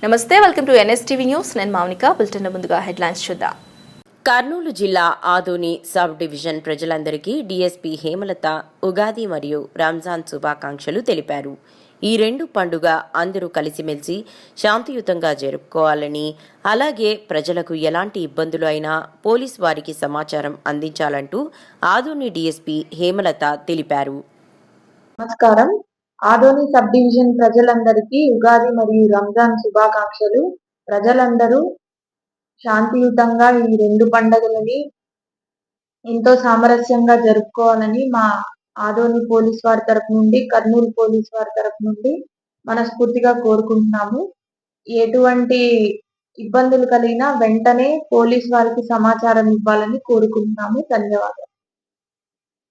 నమస్తే, welcome to NSTV news. నేను Mounika. Bulletin ముందుగా హెడ్లైన్స్ చూద్దాం. కర్నూలు జిల్లా ఆదోని సబ్ డివిజన్ ప్రజలందరికీ డీఎస్పీ హేమలత ఉగాది మరియు రంజాన్ శుభాకాంక్షలు తెలిపారు. ఈ రెండు పండుగ అందరూ కలిసిమెలిసి శాంతియుతంగా జరుపుకోవాలని, అలాగే ప్రజలకు ఎలాంటి ఇబ్బందులు అయినా పోలీస్ వారికి సమాచారం అందించాలంటూ ఆదోని డీఎస్పీ హేమలత తెలిపారు. నమస్కారం. ఆదోని సబ్ డివిజన్ ప్రజలందరికీ ఉగాది మరియు రంజాన్ శుభాకాంక్షలు. ప్రజలందరూ శాంతియుతంగా ఈ రెండు పండుగలని ఎంతో సామరస్యంగా జరుపుకోవాలని మా ఆదోని పోలీస్ వారి తరపు నుండి, కర్నూలు పోలీస్ వారి తరపు నుండి మనస్ఫూర్తిగా కోరుకుంటున్నాము. ఎటువంటి ఇబ్బందులు కలిగినా వెంటనే పోలీస్ వారికి సమాచారం ఇవ్వాలని కోరుకుంటున్నాము. ధన్యవాదాలు.